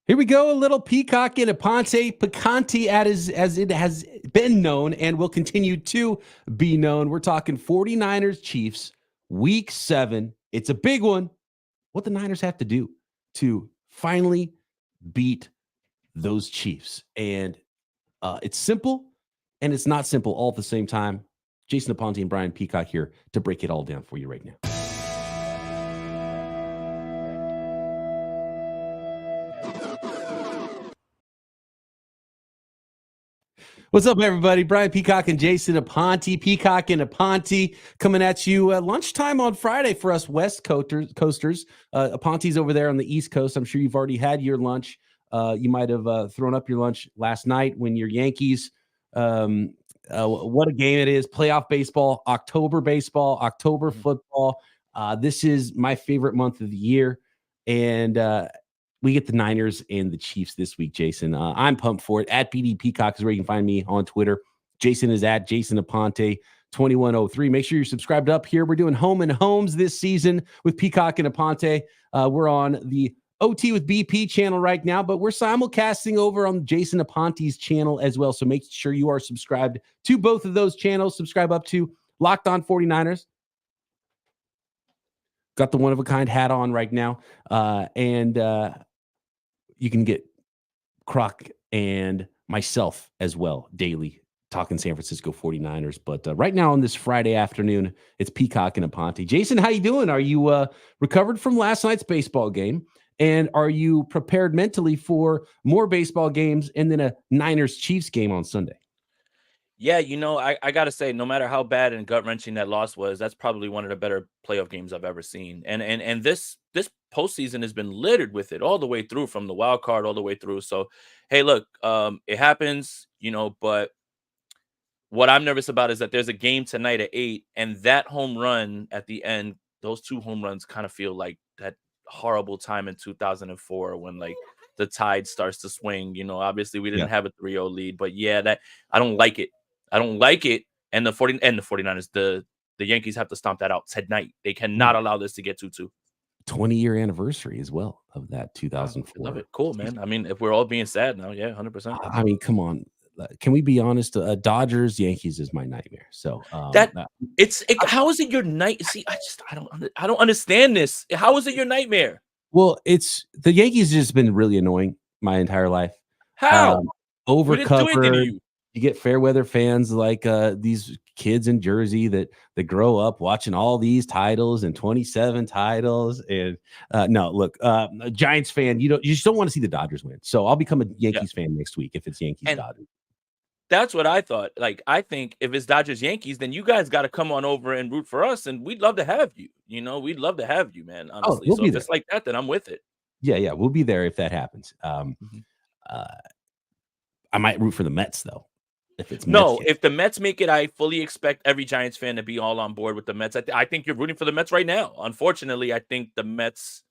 Here we go, a little Peacock and Aponte Picante as it has been known and will continue to be known. We're talking 49ers Chiefs, week 7. It's a big one. What the Niners have to do to finally beat those Chiefs. And it's simple and it's not simple all at the same time. Jason Aponte and Brian Peacock here to break it all down for you right now. What's up, everybody? Brian Peacock and Jason Aponte. Peacock and Aponte coming at you lunchtime on Friday for us West Coasters. Aponte's over there on the East Coast. I'm sure you've already had your lunch. You might have thrown up your lunch last night when your Yankees, what a game it is. Playoff baseball, October football. This is my favorite month of the year. And we get the Niners and the Chiefs this week, Jason. I'm pumped for it. At PD Peacock is where you can find me on Twitter. Jason is at Jason Aponte 2103. Make sure you're subscribed up here. We're doing Home and Homes this season with Peacock and Aponte. We're on the OT with BP channel right now, but we're simulcasting over on Jason Aponte's channel as well. So make sure you are subscribed to both of those channels. Subscribe up to Locked On 49ers. Got the one-of-a-kind hat on right now. You can get Croc and myself as well daily talking San Francisco 49ers. But right now on this Friday afternoon, it's Peacock and Aponte. Jason, how you doing? Are you recovered from last night's baseball game? And are you prepared mentally for more baseball games and then a Niners-Chiefs game on Sunday? Yeah, I got to say, no matter how bad and gut-wrenching that loss was, that's probably one of the better playoff games I've ever seen. And this postseason has been littered with it all the way through, from the wild card all the way through. So, hey, look, it happens, but what I'm nervous about is that there's a game tonight at 8, and that home run at the end, those two home runs kind of feel like that horrible time in 2004 when, like, the tide starts to swing. Obviously we didn't have a 3-0 lead, but yeah, that I don't like it. And the 49ers, the Yankees have to stomp that out tonight. They cannot allow this to get 2-2. 20-year anniversary as well of that 2004. I love it. Cool, man. I mean, if we're all being sad now, yeah, 100%. I mean, come on. Can we be honest? Dodgers, Yankees is my nightmare. So how is it your night? See, I don't understand this. How is it your nightmare? Well, it's the Yankees just been really annoying my entire life. How? Overcovered. You get fair weather fans like these kids in Jersey that grow up watching all these titles and 27 titles. And no, look, a Giants fan, you just don't want to see the Dodgers win. So I'll become a Yankees fan next week if it's Yankees Dodgers. That's what I thought. Like, I think if it's Dodgers Yankees, then you guys got to come on over and root for us, and we'd love to have you. We'd love to have you, man. Honestly, we'll so if it's like that, then I'm with it. Yeah, we'll be there if that happens. I might root for the Mets though. If the Mets make it, I fully expect every Giants fan to be all on board with the Mets. I think you're rooting for the Mets right now. Unfortunately, I think the Mets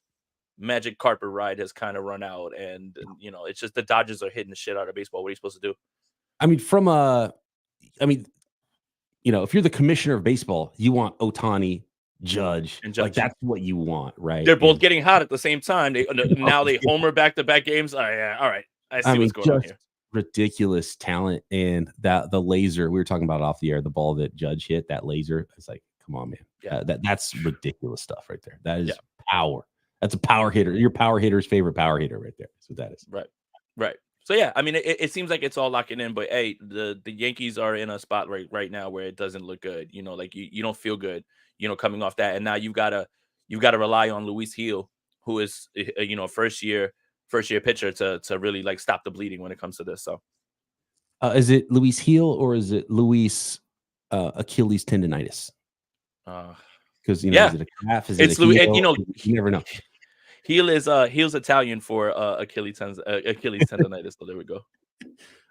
magic carpet ride has kind of run out, and it's just the Dodgers are hitting the shit out of baseball. What are you supposed to do? I mean, if you're the commissioner of baseball, you want Ohtani, Judge. Like, that's what you want, right? They're both getting hot at the same time. They homer back-to-back games. Oh, yeah, all right. I see what's going on here. Ridiculous talent, and that the laser we were talking about off the air, the ball that Judge hit, that laser. It's like, come on, man. Yeah, that's ridiculous stuff right there. That is power. That's a power hitter. Your power hitter's favorite power hitter right there. That's what that is. Right. So yeah, I mean, it seems like it's all locking in, but hey, the Yankees are in a spot right now where it doesn't look good. Like you don't feel good, coming off that, and now you've got to rely on Luis Gil, who is first year pitcher to really like stop the bleeding when it comes to this. So, is it Luis Gil or is it Luis Achilles tendonitis? Because is it a calf? Is it a heel? You never know. Heel's Italian for Achilles tendonitis. So there we go.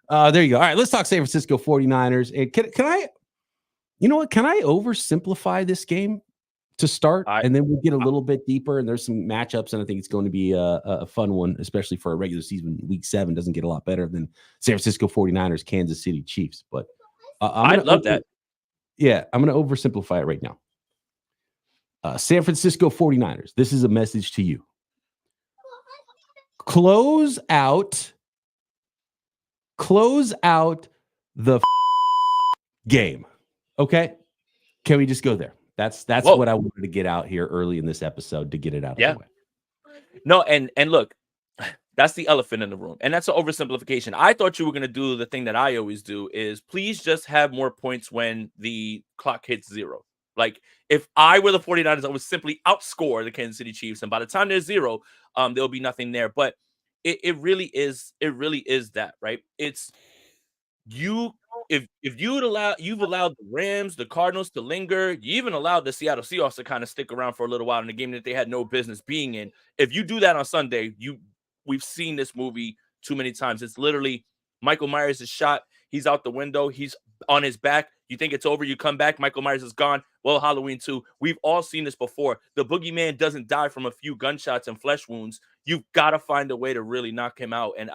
There you go. All right, let's talk San Francisco 49ers. And can I oversimplify this game to start? And then we'll get a little bit deeper, and there's some matchups, and I think it's going to be a fun one, especially for a regular season. Week 7 doesn't get a lot better than San Francisco 49ers, Kansas City Chiefs. But I love that. Yeah, I'm going to oversimplify it right now. San Francisco 49ers, this is a message to you. close out the game. Okay. Can we just go there? That's Whoa. what I wanted to get out here early in this episode to get it out of the way. No, and look, that's the elephant in the room. And that's an oversimplification. I thought you were going to do the thing that I always do is please just have more points when the clock hits 0. Like if I were the 49ers, I would simply outscore the Kansas City Chiefs. And by the time there's 0, there'll be nothing there. But it really is that, right? It's you. If you've allowed the Rams, the Cardinals to linger, you even allowed the Seattle Seahawks to kind of stick around for a little while in a game that they had no business being in. If you do that on Sunday, we've seen this movie too many times. It's literally Michael Myers is shot. He's out the window. He's on his back. You think it's over. You come back. Michael Myers is gone. Well, Halloween 2. We've all seen this before. The boogeyman doesn't die from a few gunshots and flesh wounds. You've got to find a way to really knock him out. And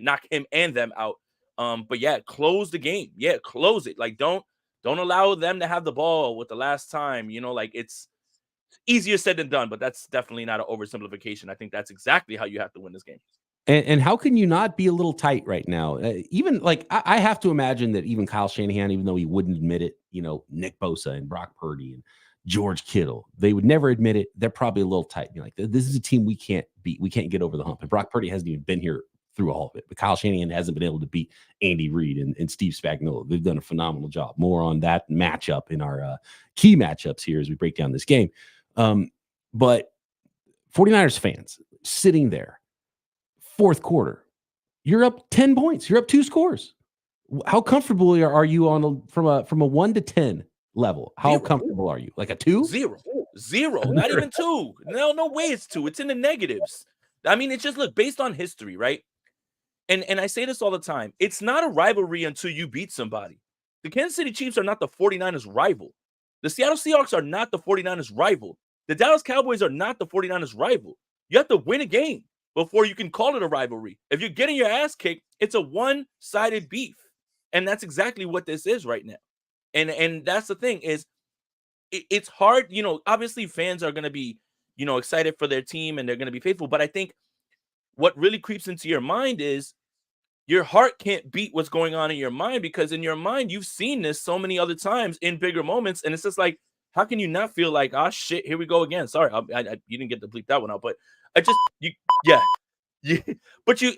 knock him and them out. But yeah, close the game. Yeah, close it. Like don't allow them to have the ball with the last time. Like it's easier said than done, but that's definitely not an oversimplification. I think that's exactly how you have to win this game. And how can you not be a little tight right now? Even like I have to imagine that even Kyle Shanahan, even though he wouldn't admit it, Nick Bosa and Brock Purdy and George Kittle, they would never admit it. They're probably a little tight. Like, this is a team we can't beat. We can't get over the hump. And Brock Purdy hasn't even been here through all of it. But Kyle Shanahan hasn't been able to beat Andy Reid and Steve Spagnuolo. They've done a phenomenal job. More on that matchup in our key matchups here as we break down this game. But 49ers fans sitting there, fourth quarter, you're up 10 points. You're up 2 scores. How comfortable are you from a 1 to 10 level? How 0. comfortable are you? Like a 2? 0. Not even 2. No way it's 2. It's in the negatives. I mean, it's just, look, based on history, right? And I say this all the time. It's not a rivalry until you beat somebody. The Kansas City Chiefs are not the 49ers rival. The Seattle Seahawks are not the 49ers rival. The Dallas Cowboys are not the 49ers rival. You have to win a game before you can call it a rivalry. If you're getting your ass kicked, it's a one-sided beef. And that's exactly what this is right now. And that's the thing is it's hard. Obviously fans are going to be, excited for their team and they're going to be faithful. But I think what really creeps into your mind is your heart can't beat what's going on in your mind, because in your mind, you've seen this so many other times in bigger moments. And it's just like, how can you not feel like, oh shit, here we go again. Sorry, you didn't get to bleep that one out, but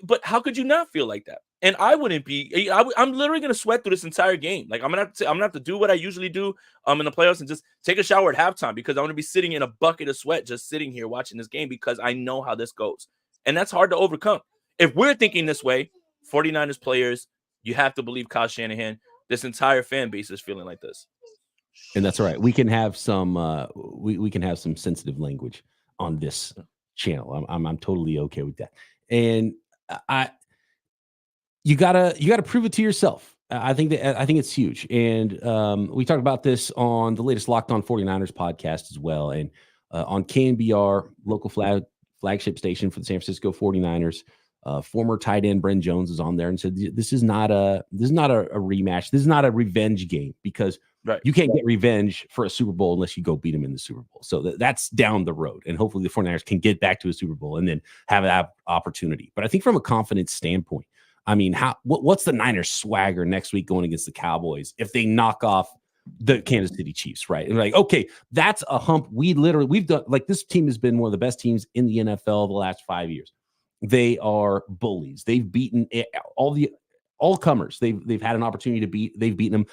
but how could you not feel like that? And I wouldn't be. I'm literally gonna sweat through this entire game. Like I'm gonna have to do what I usually do in the playoffs and just take a shower at halftime, because I'm gonna be sitting in a bucket of sweat just sitting here watching this game, because I know how this goes, and that's hard to overcome. If we're thinking this way, 49ers players, you have to believe Kyle Shanahan. This entire fan base is feeling like this. And that's all right. We can have some we can have some sensitive language on this channel. I'm totally okay with that. And you gotta prove it to yourself. I think it's huge. And we talked about this on the latest Locked On 49ers podcast as well. And on KNBR, local flagship station for the San Francisco 49ers. Former tight end Bren Jones is on there and said, this is not a rematch. This is not a revenge game, because you can't get revenge for a Super Bowl unless you go beat them in the Super Bowl. So that's down the road. And hopefully the 49ers can get back to a Super Bowl and then have that opportunity. But I think from a confidence standpoint, I mean, what's the Niners swagger next week going against the Cowboys if they knock off the Kansas City Chiefs, right? And like, okay, that's a hump. We've done, like, this team has been one of the best teams in the NFL the last 5 years. They are bullies. They've beaten all comers. They've had an opportunity to beat. They've beaten them.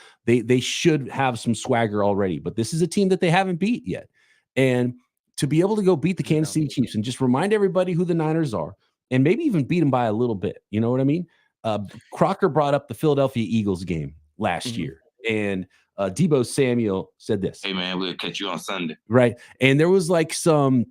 They should have some swagger already, but this is a team that they haven't beat yet. And to be able to go beat the Kansas City Chiefs and just remind everybody who the Niners are, and maybe even beat them by a little bit. You know what I mean? Crocker brought up the Philadelphia Eagles game last year, and Deebo Samuel said this: "Hey man, we'll catch you on Sunday." Right, and there was like a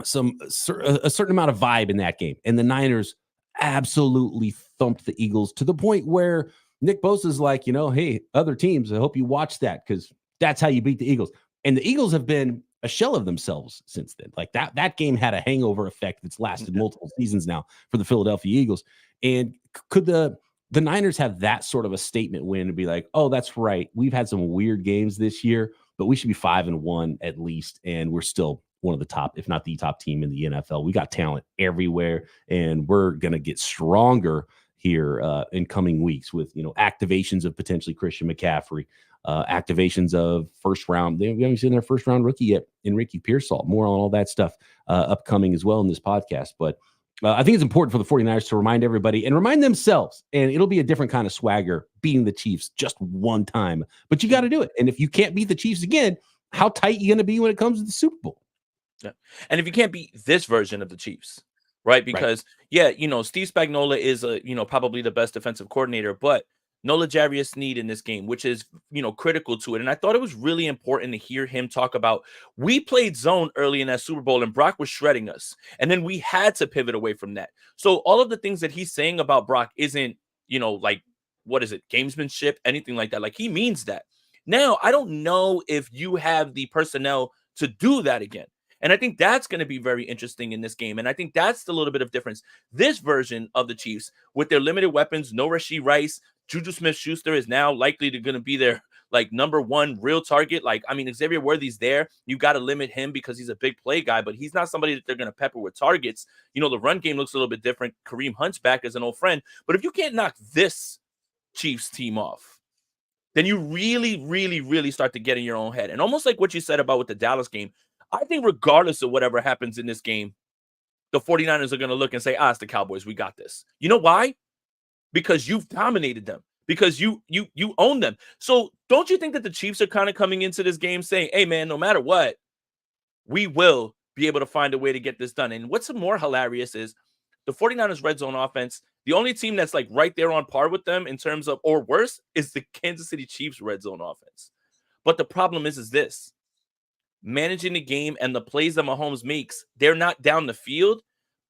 certain amount of vibe in that game, and the Niners absolutely thumped the Eagles to the point where Nick Bosa's like, hey, other teams, I hope you watch that, because that's how you beat the Eagles. And the Eagles have been a shell of themselves since then. Like that game had a hangover effect that's lasted multiple seasons now for the Philadelphia Eagles. And could the Niners have that sort of a statement win and be like, oh, that's right, we've had some weird games this year, but we should be 5-1 at least, and we're still one of the top, if not the top team in the NFL. We got talent everywhere, and we're going to get stronger here in coming weeks with, activations of potentially Christian McCaffrey, activations of first round. We haven't seen their first round rookie yet in Ricky Pearsall. More on all that stuff upcoming as well in this podcast. But I think it's important for the 49ers to remind everybody and remind themselves, and it'll be a different kind of swagger beating the Chiefs just one time, but you got to do it. And if you can't beat the Chiefs again, how tight you going to be when it comes to the Super Bowl? Yeah. And if you can't beat this version of the Chiefs, right? Because Steve Spagnuolo is probably the best defensive coordinator, but no L'Jarius Sneed in this game, which is, critical to it. And I thought it was really important to hear him talk about, we played zone early in that Super Bowl and Brock was shredding us. And then we had to pivot away from that. So all of the things that he's saying about Brock isn't, gamesmanship, anything like that. Like, he means that. Now, I don't know if you have the personnel to do that again. And I think that's going to be very interesting in this game. And I think that's the little bit of difference. This version of the Chiefs, with their limited weapons, no Rashee Rice, Juju Smith-Schuster is now likely to going to be their number one real target. Xavier Worthy's there. You got to limit him because he's a big play guy, but he's not somebody that they're going to pepper with targets. The run game looks a little bit different. Kareem Hunt's back as an old friend. But if you can't knock this Chiefs team off, then you really, really, really start to get in your own head. And almost like what you said about with the Dallas game, I think regardless of whatever happens in this game, the 49ers are going to look and say, it's the Cowboys. We got this. You know why? Because you've dominated them. Because you own them. So don't you think that the Chiefs are kind of coming into this game saying, hey, man, no matter what, we will be able to find a way to get this done. And what's more hilarious is the 49ers red zone offense, the only team that's right there on par with them in terms of, or worse, is the Kansas City Chiefs red zone offense. But the problem is this. Managing the game and the plays that Mahomes makes, they're not down the field,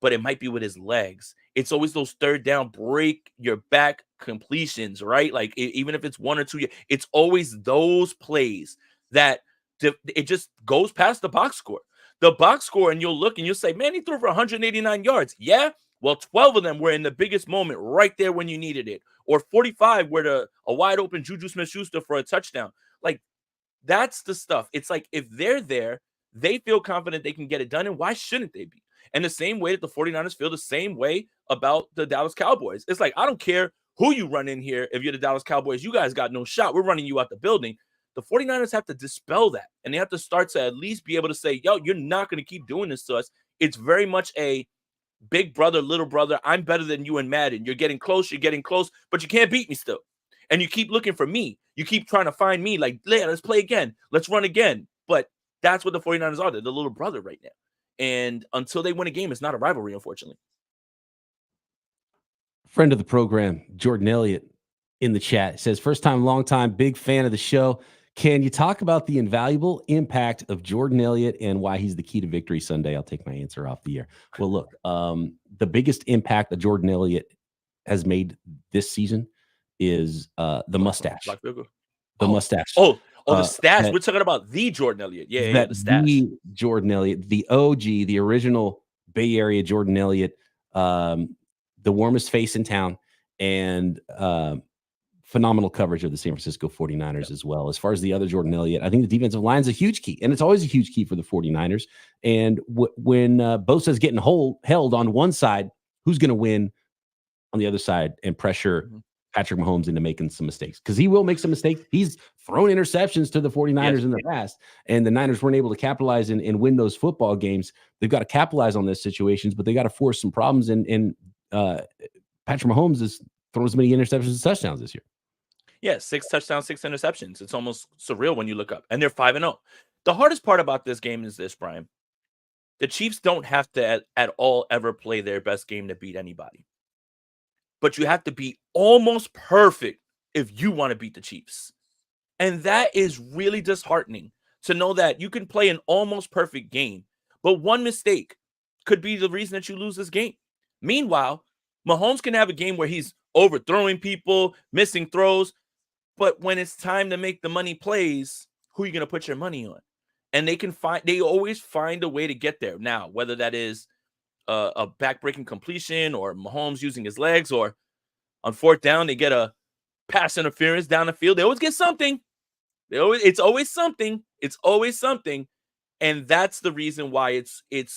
but it might be with his legs. It's always those third down, break your back completions, right? Even if it's one or two, it's always those plays that it just goes past the box score. The box score, and you'll look and you'll say, man, he threw for 189 yards. Yeah, well, 12 of them were in the biggest moment right there when you needed it. Or 45 were a wide open Juju Smith-Schuster for a touchdown. That's the stuff. It's if they're there, they feel confident they can get it done. And why shouldn't they be? And the same way that the 49ers feel the same way about the Dallas Cowboys. It's I don't care who you run in here. If you're the Dallas Cowboys, you guys got no shot. We're running you out the building. The 49ers have to dispel that. And they have to start to at least be able to say, yo, you're not going to keep doing this to us. It's very much a big brother, little brother. I'm better than you in Madden. You're getting close, but you can't beat me still. And you keep looking for me. You keep trying to find me let's play again. Let's run again. But that's what the 49ers are. They're the little brother right now. And until they win a game, it's not a rivalry, unfortunately. Friend of the program, Jordan Elliott, in the chat says, first time, long time, big fan of the show. Can you talk about the invaluable impact of Jordan Elliott and why he's the key to victory Sunday? I'll take my answer off the air. Well, look, the biggest impact that Jordan Elliott has made this season is the mustache. The mustache. The stash. We're talking about the Jordan Elliott. Yeah, the stash. The Jordan Elliott, the OG, the original Bay Area Jordan Elliott, the warmest face in town, and phenomenal coverage of the San Francisco 49ers as well. As far as the other Jordan Elliott, I think the defensive line is a huge key, and it's always a huge key for the 49ers. And when Bosa's getting held on one side, who's going to win on the other side and pressure Patrick Mahomes into making some mistakes? Because he will make some mistakes. He's thrown interceptions to the 49ers in the past, and the Niners weren't able to capitalize and win those football games. They've got to capitalize on those situations, but they got to force some problems. And Patrick Mahomes has thrown as many interceptions as touchdowns this year. Yeah, 6 touchdowns, 6 interceptions. It's almost surreal when you look up. And they're 5-0. The hardest part about this game is this, Brian. The Chiefs don't have to at all ever play their best game to beat anybody. But you have to be almost perfect if you want to beat the Chiefs. And that is really disheartening to know that you can play an almost perfect game, but one mistake could be the reason that you lose this game. Meanwhile, Mahomes can have a game where he's overthrowing people, missing throws, but when it's time to make the money plays, who are you going to put your money on? And they always find a way to get there. Now, whether that is a backbreaking completion or Mahomes using his legs, or on fourth down, they get a pass interference down the field. They always get something. It's always something. It's always something. And that's the reason why it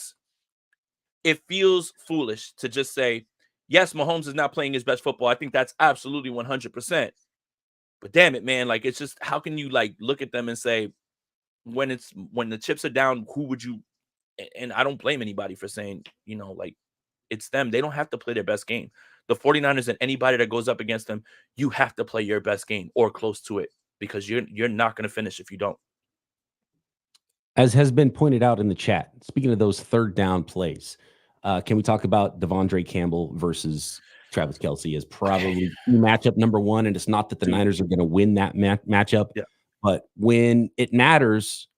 feels foolish to just say, yes, Mahomes is not playing his best football. I think that's absolutely 100%. But damn it, man, like it's just how can you like look at them and say when the chips are down, who would you and I don't blame anybody for saying, like it's them. They don't have to play their best game. The 49ers and anybody that goes up against them, you have to play your best game or close to it because you're not going to finish if you don't. As has been pointed out in the chat, speaking of those third down plays, can we talk about Devondre Campbell versus Travis Kelce as probably matchup number one? And it's not that the Niners are going to win that matchup, but when it matters,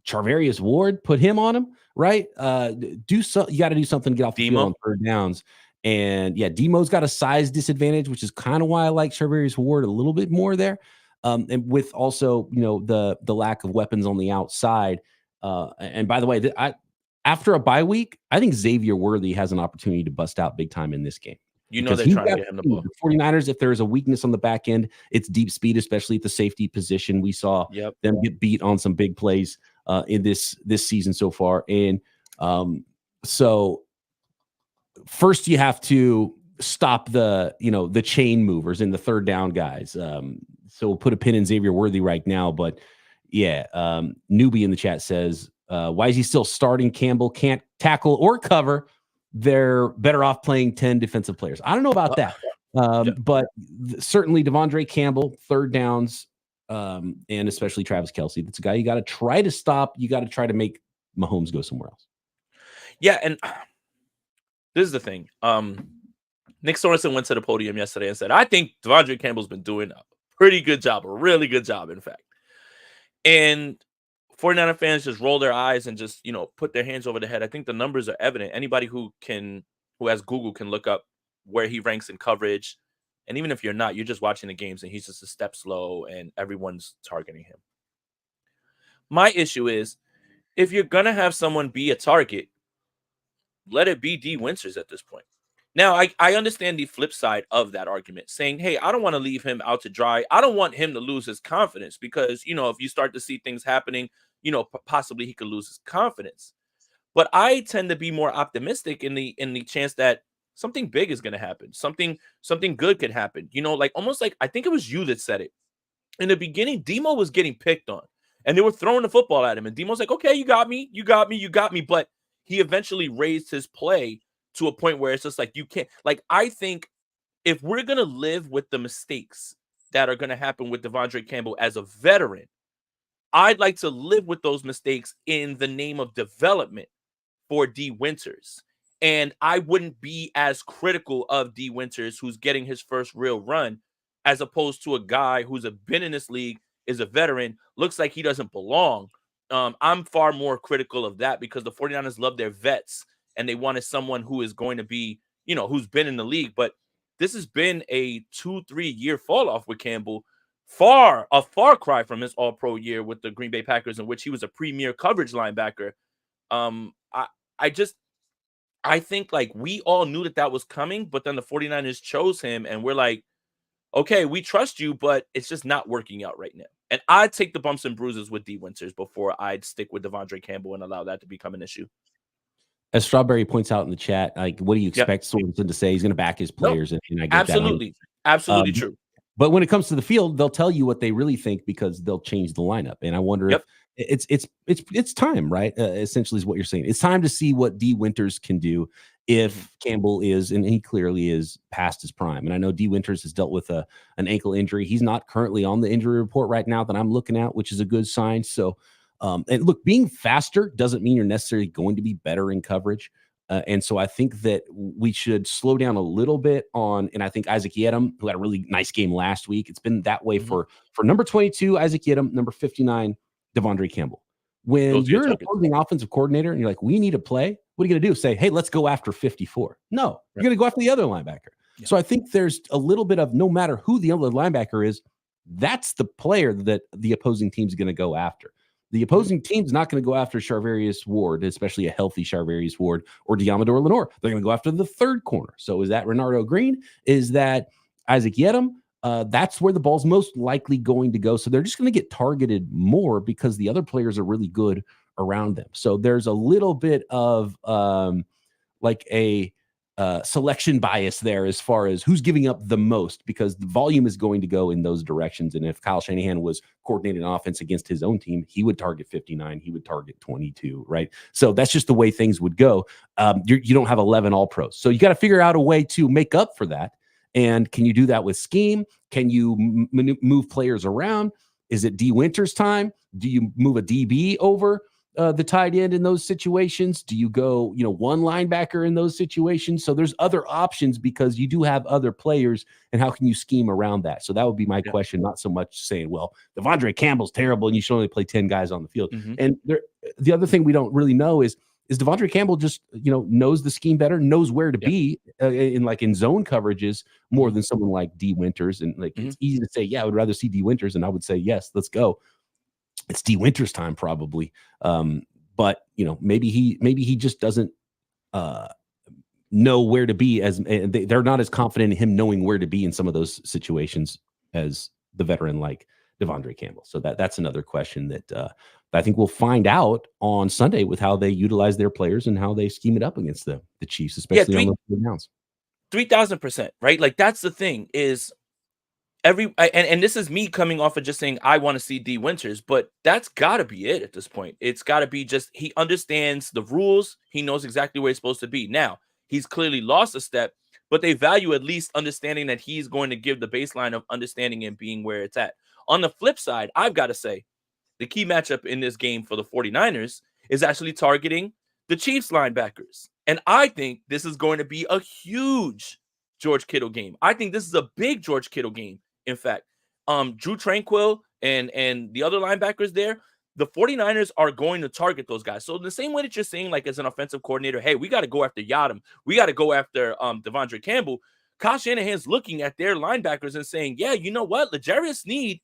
Charvarius Ward, put him on him, right? You got to do something to get off the field on third downs. And Demo's got a size disadvantage, which is kind of why I like Charvarius Ward a little bit more there. And with also, the lack of weapons on the outside. And by the way, after a bye week, I think Xavier Worthy has an opportunity to bust out big time in this game. They're trying to get him the ball. The 49ers, if there is a weakness on the back end, it's deep speed, especially at the safety position. We saw them get beat on some big plays in this season so far. And so first you have to stop the chain movers and the third down guys. So we'll put a pin in Xavier Worthy right now. But Newbie in the chat says, why is he still starting? Campbell can't tackle or cover. They're better off playing 10 defensive players. I don't know about that. But certainly Devondre Campbell, third downs, and especially Travis Kelce. That's a guy you got to try to stop. You got to try to make Mahomes go somewhere else. Yeah, and this is the thing. Nick Sorensen went to the podium yesterday and said, I think Devondre Campbell's been doing a pretty good job, a really good job, in fact. And 49er fans just roll their eyes and just, put their hands over their head. I think the numbers are evident. Anybody who has Google can look up where he ranks in coverage. And even if you're not, you're just watching the games and he's just a step slow and everyone's targeting him. My issue is if you're going to have someone be a target, let it be D. Winters at this point. Now, I understand the flip side of that argument, saying, hey, I don't want to leave him out to dry. I don't want him to lose his confidence because, if you start to see things happening, possibly he could lose his confidence. But I tend to be more optimistic in the chance that something big is going to happen. Something good could happen. Almost like I think it was you that said it. In the beginning, Demo was getting picked on and they were throwing the football at him. And Demo's like, okay, you got me. But he eventually raised his play to a point where it's just like, you can't, I think if we're going to live with the mistakes that are going to happen with Devondre Campbell as a veteran, I'd like to live with those mistakes in the name of development for D. Winters. And I wouldn't be as critical of D. Winters, who's getting his first real run, as opposed to a guy who's been in this league, is a veteran, looks like he doesn't belong. I'm far more critical of that because the 49ers love their vets and they wanted someone who is going to be, who's been in the league. But this has been a 2-3 year fall off with Campbell. A far cry from his all-pro year with the Green Bay Packers, in which he was a premier coverage linebacker. I think we all knew that was coming, but then the 49ers chose him and we're like, okay, we trust you, but it's just not working out right now. And I'd take the bumps and bruises with D. Winters before I'd stick with Devondre Campbell and allow that to become an issue. As Strawberry points out in the chat, what do you expect Sorensen to say? He's going to back his players. And I get absolutely. that. Absolutely true. But when it comes to the field, they'll tell you what they really think because they'll change the lineup. And I wonder if it's time, right? Essentially is what you're saying. It's time to see what D. Winters can do if Campbell is, and he clearly is, past his prime. And I know D. Winters has dealt with an ankle injury. He's not currently on the injury report right now that I'm looking at, which is a good sign. So, and look, being faster doesn't mean you're necessarily going to be better in coverage. And so I think that we should slow down a little bit on, and I think Isaac Yiadom, who had a really nice game last week, it's been that way for number 22, Isaac Yiadom, number 59, Devondre Campbell. When you're an opposing offensive coordinator and you're like, we need a play, what are you going to do? Say, hey, let's go after 54. No, you're going to go after the other linebacker. Yeah. So I think there's a little bit of, no matter who the other linebacker is, that's the player that the opposing team's going to go after. The opposing team's not going to go after Charvarius Ward, especially a healthy Charvarius Ward or Diamador Lenore. They're going to go after the third corner. So is that Renardo Green? Is that Isaac Yiadom? That's where the ball's most likely going to go. So they're just going to get targeted more because the other players are really good around them. So there's a little bit of like a selection bias there as far as who's giving up the most, because the volume is going to go in those directions. And if Kyle Shanahan was coordinating offense against his own team, he would target 59, he would target 22, right? So that's just the way things would go. You don't have 11 all pros. So you got to figure out a way to make up for that. And can you do that with scheme? Can you move players around? Is it D Winters time? Do you move a DB over the tight end in those situations? Do you go, one linebacker in those situations? So there's other options because you do have other players, and how can you scheme around that? So that would be my question, not so much saying, well, Devondre Campbell's terrible and you should only play 10 guys on the field. And the other thing we don't really know is Devondre Campbell just, knows the scheme better, knows where to be in zone coverages more than someone like D Winters. And it's easy to say, yeah, I would rather see D Winters. And I would say, yes, let's go. It's D Winters time probably. But maybe he just doesn't know where to be, as they're not as confident in him knowing where to be in some of those situations as the veteran like Devondre Campbell. So that's another question that I think we'll find out on Sunday with how they utilize their players and how they scheme it up against the Chiefs, especially on the downs. 3,000%, right? Like that's the thing is and this is me coming off of just saying I want to see D Winters, but that's got to be it at this point. It's got to be just he understands the rules. He knows exactly where he's supposed to be. Now, he's clearly lost a step, but they value at least understanding that he's going to give the baseline of understanding and being where it's at. On the flip side, I've got to say the key matchup in this game for the 49ers is actually targeting the Chiefs linebackers. And I think this is going to be a huge George Kittle game. I think this is a big George Kittle game. In fact, Drew Tranquill and the other linebackers there, the 49ers are going to target those guys. So in the same way that you're saying, like as an offensive coordinator, hey, we got to go after Yadam. We got to go after Devondre Campbell. Kyle Shanahan's looking at their linebackers and saying, yeah, you know what? L'Jarius Sneed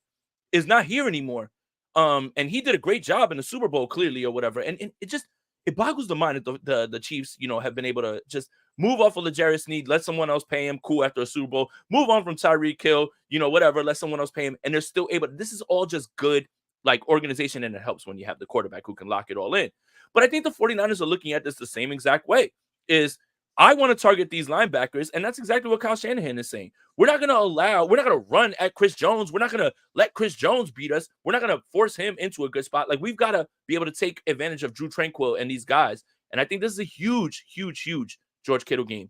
is not here anymore. And he did a great job in the Super Bowl, clearly, or whatever. And it boggles the mind that the Chiefs, have been able to just move off of L'Jarius Sneed, let someone else pay him, cool, after a Super Bowl, move on from Tyreek Hill, whatever, let someone else pay him, and they're still able. This is all just good, like, organization, and it helps when you have the quarterback who can lock it all in. But I think the 49ers are looking at this the same exact way, is I want to target these linebackers, and that's exactly what Kyle Shanahan is saying. We're not going to run at Chris Jones. We're not going to let Chris Jones beat us. We're not going to force him into a good spot. Like, we've got to be able to take advantage of Drew Tranquill and these guys. And I think this is a huge, huge, huge George Kittle game.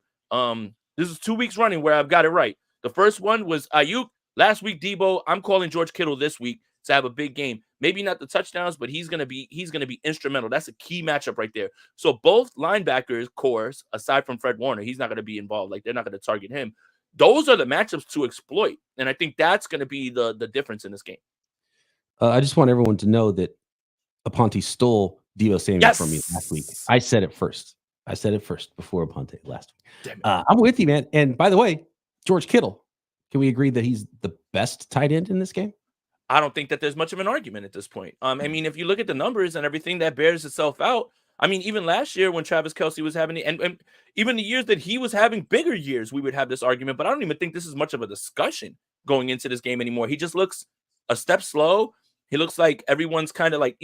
This is 2 weeks running where I've got it right. The first one was Ayuk. Last week, Debo. I'm calling George Kittle this week to have a big game. Maybe not the touchdowns, but he's gonna be instrumental. That's a key matchup right there. So both linebackers cores, aside from Fred Warner, he's not gonna be involved. Like, they're not gonna target him. Those are the matchups to exploit, and I think that's gonna be the difference in this game. I just want everyone to know that Aponte stole Deebo Samuel from me last week. I said it first before Aponte last week. I'm with you, man. And by the way, George Kittle, can we agree that he's the best tight end in this game? I don't think that there's much of an argument at this point. I mean, if you look at the numbers and everything, that bears itself out. I mean, even last year when Travis Kelce was having, and even the years that he was having bigger years, we would have this argument. But I don't even think this is much of a discussion going into this game anymore. He just looks a step slow. He looks like everyone's kind of like,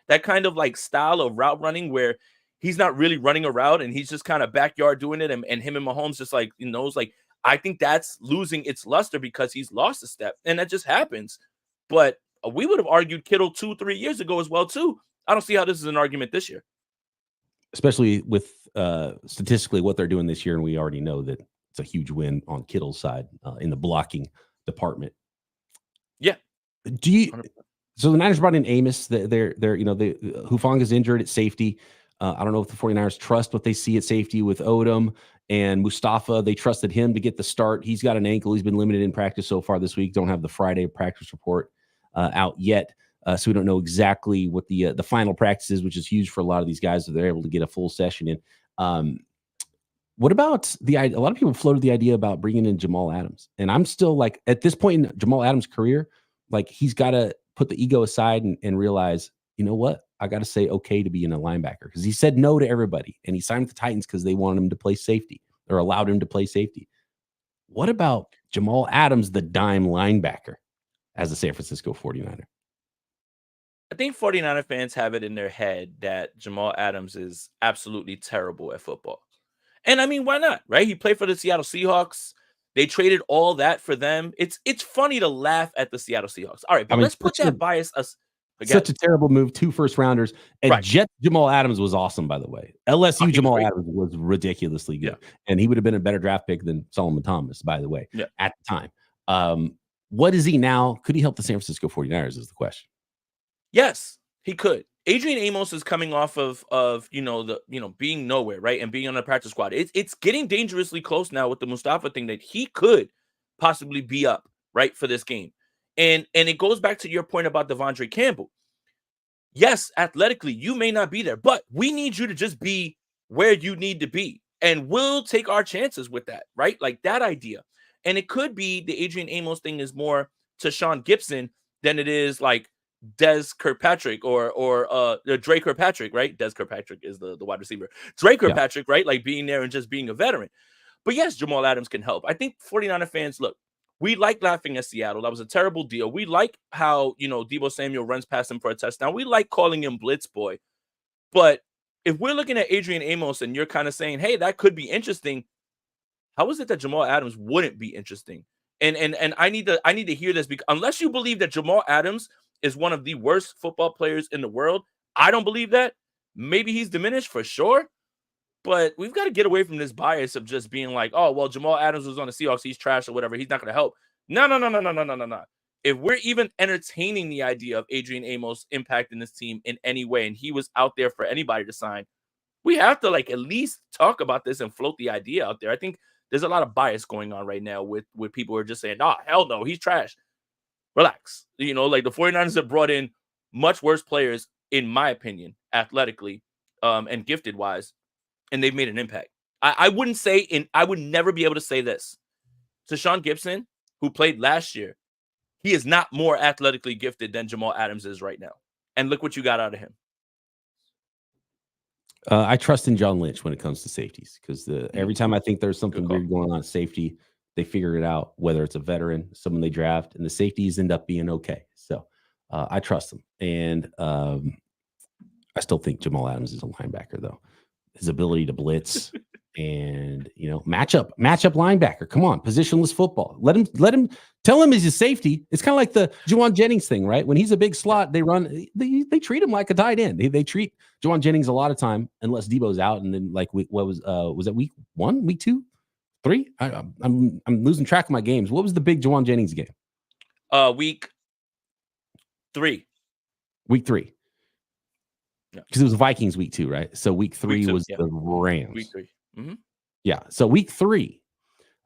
that kind of like style of route running where he's not really running a route and he's just kind of backyard doing it. And him and Mahomes just like, I think that's losing its luster because he's lost a step. And that just happens. But we would have argued Kittle 2-3 years ago as well, too. I don't see how this is an argument this year. Especially with statistically what they're doing this year. And we already know that it's a huge win on Kittle's side in the blocking department. Yeah. So the Niners brought in Amos. Hufanga's injured at safety. I don't know if the 49ers trust what they see at safety with Odom and Mustafa. They trusted him to get the start. He's got an ankle. He's been limited in practice so far this week. Don't have the Friday practice report out yet. So we don't know exactly what the final practice is, which is huge for a lot of these guys that they're able to get a full session in. What about a lot of people floated the idea about bringing in Jamal Adams. And I'm still like, at this point in Jamal Adams' career, like, he's got to put the ego aside and realize, you know what? I got to say okay to being a linebacker, because he said no to everybody and he signed with the Titans because they wanted him to play safety or allowed him to play safety. What about Jamal Adams, the dime linebacker, as a San Francisco 49er? I think 49er fans have it in their head that Jamal Adams is absolutely terrible at football. And I mean, why not? Right? He played for the Seattle Seahawks. They traded all that for them. It's funny to laugh at the Seattle Seahawks. All right, I but mean, let's put that bias us again. such a terrible move. 2 first rounders. And Right. Jet Jamal Adams was awesome, by the way. LSU he was Jamal great. Adams was ridiculously good. Yeah. And he would have been a better draft pick than Solomon Thomas, by the way, Yeah. at the time. What is he now? Could he help the San Francisco 49ers is the question. Yes, he could. Adrian Amos is coming off of being nowhere, right? And being on the practice squad. It's getting dangerously close now with the Mustafa thing that he could possibly be up, right, for this game. And it goes back to your point about Devondre Campbell. Yes, athletically, you may not be there, but we need you to just be where you need to be. And we'll take our chances with that, right? Like that idea. And it could be the Adrian Amos thing is more to Sean Gibson than it is like Des Kirkpatrick or Dre Kirkpatrick, right? Des Kirkpatrick is the wide receiver. Dre Kirkpatrick, right? Like being there and just being a veteran. But yes, Jamal Adams can help. I think 49er fans, look, we like laughing at Seattle. That was a terrible deal. We like how, Deebo Samuel runs past him for a touchdown. We like calling him Blitz Boy. But if we're looking at Adrian Amos and you're kind of saying, hey, that could be interesting, how is it that Jamal Adams wouldn't be interesting? And I need to hear this, because unless you believe that Jamal Adams is one of the worst football players in the world, I don't believe that. Maybe he's diminished for sure. But we've got to get away from this bias of just being like, oh, well, Jamal Adams was on the Seahawks. He's trash or whatever. He's not going to help. No. If we're even entertaining the idea of Adrian Amos impacting this team in any way, and he was out there for anybody to sign, we have to at least talk about this and float the idea out there. I think there's a lot of bias going on right now with people who are just saying, oh, hell no, he's trash. Relax. The 49ers have brought in much worse players, in my opinion, athletically and gifted wise. And they've made an impact. I wouldn't say, I would never be able to say this to Sean Gibson, who played last year. He is not more athletically gifted than Jamal Adams is right now. And look what you got out of him. I trust in John Lynch when it comes to safeties, because every time I think there's something weird going on at safety, they figure it out, whether it's a veteran, someone they draft, and the safeties end up being okay. So I trust them. And I still think Jamal Adams is a linebacker, though. His ability to blitz and matchup linebacker. Come on, positionless football. Let him tell him he's a safety. It's kind of like the Juwan Jennings thing, right? When he's a big slot, they treat him like a tight end. They treat Juwan Jennings a lot of time, unless Debo's out. And then was that week 1, week 2, 3? I'm losing track of my games. What was the big Juwan Jennings game? Week 3. Week 3. Because it was Vikings week 2, right? So week 3 was the Rams. Week 3. Mm-hmm. Yeah. So week 3,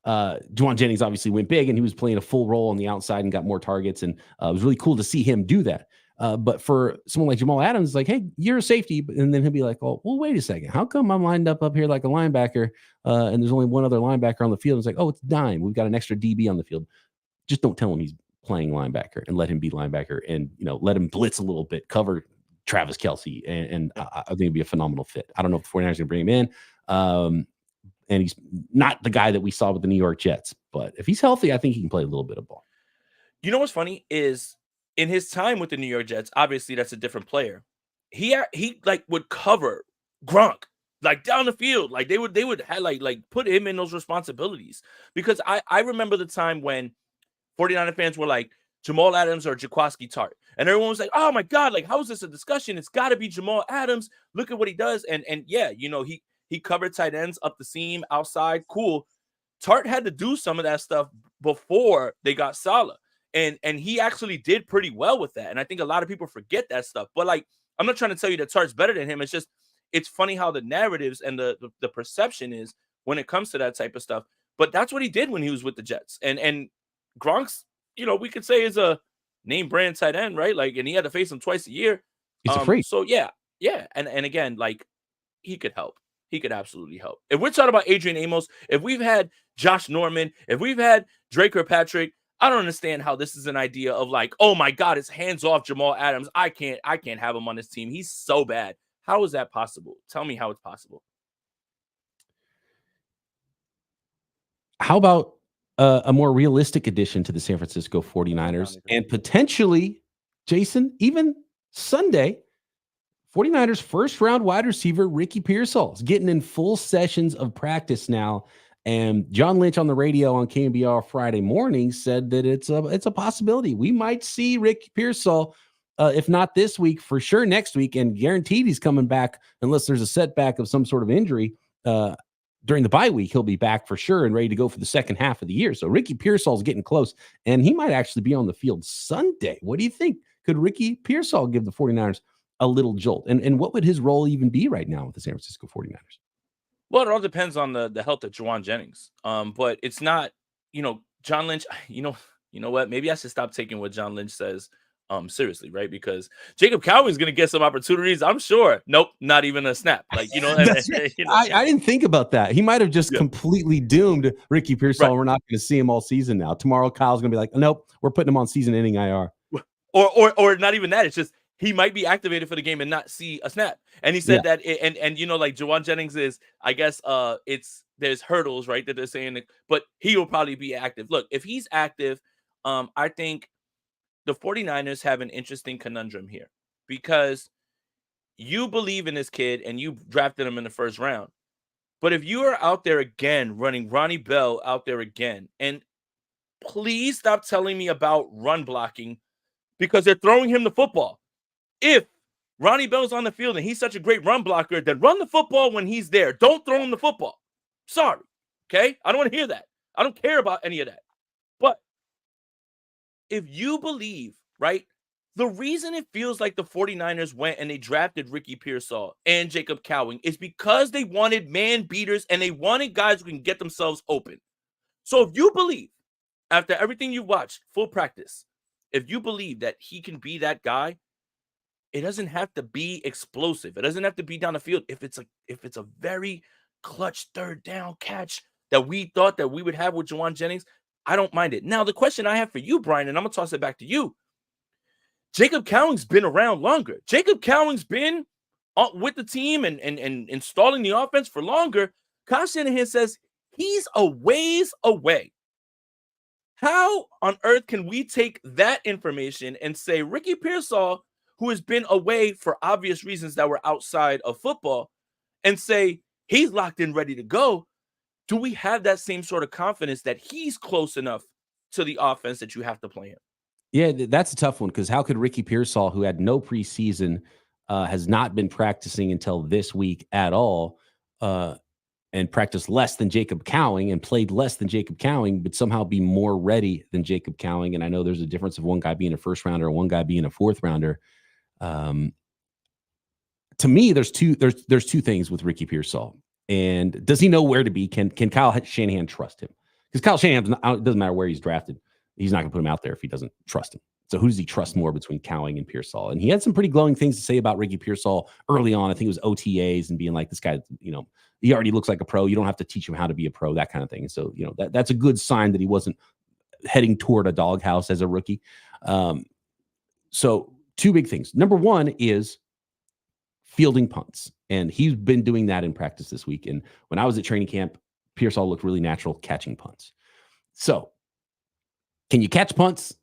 Juwan Jennings obviously went big, and he was playing a full role on the outside and got more targets. And it was really cool to see him do that. But for someone like Jamal Adams, like, hey, you're a safety. And then he'll be like, oh, well, wait a second. How come I'm lined up here like a linebacker and there's only one other linebacker on the field? It's like, oh, it's dime. We've got an extra DB on the field. Just don't tell him he's playing linebacker, and let him be linebacker, and let him blitz a little bit, cover Travis Kelce, and I think it'd be a phenomenal fit. I don't know if the 49ers are going to bring him in. And he's not the guy that we saw with the New York Jets, but if he's healthy, I think he can play a little bit of ball. You know what's funny is, in his time with the New York Jets, obviously that's a different player. He would cover Gronk down the field. They would have put him in those responsibilities, because I remember the time when 49er fans were like, Jamal Adams or Jaquiski Tartt. And everyone was like, oh my God, how is this a discussion? It's got to be Jamal Adams. Look at what he does. And yeah, he covered tight ends up the seam, outside. Cool. Tartt had to do some of that stuff before they got Saleh. And he actually did pretty well with that. And I think a lot of people forget that stuff. But I'm not trying to tell you that Tartt's better than him. It's just, it's funny how the narratives and the perception is when it comes to that type of stuff. But that's what he did when he was with the Jets. And Gronk's, we could say is a name brand tight end, right? And he had to face him twice a year. He's a freak. So yeah. And again, he could help. He could absolutely help. If we're talking about Adrian Amos, if we've had Josh Norman, if we've had Drake or Patrick, I don't understand how this is an idea of oh my God, it's hands off Jamal Adams. I can't have him on this team. He's so bad. How is that possible? Tell me how it's possible. How about a more realistic addition to the San Francisco 49ers, and potentially, Jason, even Sunday, 49ers first-round wide receiver Ricky Pearsall is getting in full sessions of practice now. And John Lynch on the radio on KNBR Friday morning said that it's a possibility. We might see Ricky Pearsall, if not this week, for sure next week, and guaranteed he's coming back unless there's a setback of some sort of injury. During the bye week, he'll be back for sure and ready to go for the second half of the year. So Ricky Pearsall is getting close, and he might actually be on the field Sunday. What do you think? Could Ricky Pearsall give the 49ers a little jolt? And what would his role even be right now with the San Francisco 49ers? Well, it all depends on the health of Juwan Jennings. But it's not, John Lynch, you know what? Maybe I should stop taking what John Lynch says seriously, right? Because Jacob Cowing's going to get some opportunities, I'm sure. Nope, not even a snap. Like, I didn't think about that. He might have just completely doomed Ricky Pearsall. Right. We're not going to see him all season now. Tomorrow, Kyle's going to be like, nope, we're putting him on season-ending IR. Or not even that. It's just he might be activated for the game and not see a snap. And he said that, like Juwan Jennings is, I guess, there's hurdles, right, that they're saying, but he will probably be active. Look, if he's active, I think the 49ers have an interesting conundrum here because you believe in this kid and you drafted him in the first round. But if you are out there again, running Ronnie Bell out there again, and please stop telling me about run blocking because they're throwing him the football. If Ronnie Bell's on the field and he's such a great run blocker, then run the football when he's there. Don't throw him the football. Sorry. Okay? I don't want to hear that. I don't care about any of that. But if you believe, right, the reason it feels like the 49ers went and they drafted Ricky Pearsall and Jacob Cowing is because they wanted man beaters and they wanted guys who can get themselves open. So if you believe, after everything you watched, full practice, if you believe that he can be that guy, it doesn't have to be explosive. It doesn't have to be down the field. If it's a very clutch third down catch that we thought that we would have with Juwan Jennings, I don't mind it. Now, the question I have for you, Brian, and I'm going to toss it back to you. Jacob Cowing's been around longer. Jacob Cowing's been with the team and installing the offense for longer. Kyle Shanahan says he's a ways away. How on earth can we take that information and say Ricky Pearsall, who has been away for obvious reasons that were outside of football, and say he's locked in, ready to go? Do we have that same sort of confidence that he's close enough to the offense that you have to play him? Yeah, that's a tough one because how could Ricky Pearsall, who had no preseason, has not been practicing until this week at all, and practiced less than Jacob Cowing and played less than Jacob Cowing, but somehow be more ready than Jacob Cowing? And I know there's a difference of one guy being a first rounder and one guy being a fourth rounder. To me, there's two things with Ricky Pearsall. And does he know where to be? Can Kyle Shanahan trust him? Because Kyle Shanahan, it doesn't matter where he's drafted. He's not going to put him out there if he doesn't trust him. So who does he trust more between Cowing and Pearsall? And he had some pretty glowing things to say about Ricky Pearsall early on. I think it was OTAs and being like, this guy, he already looks like a pro. You don't have to teach him how to be a pro, that kind of thing. And so, that's a good sign that he wasn't heading toward a doghouse as a rookie. So two big things. Number one is fielding punts. And he's been doing that in practice this week. And when I was at training camp, Pearsall looked really natural catching punts. So can you catch punts?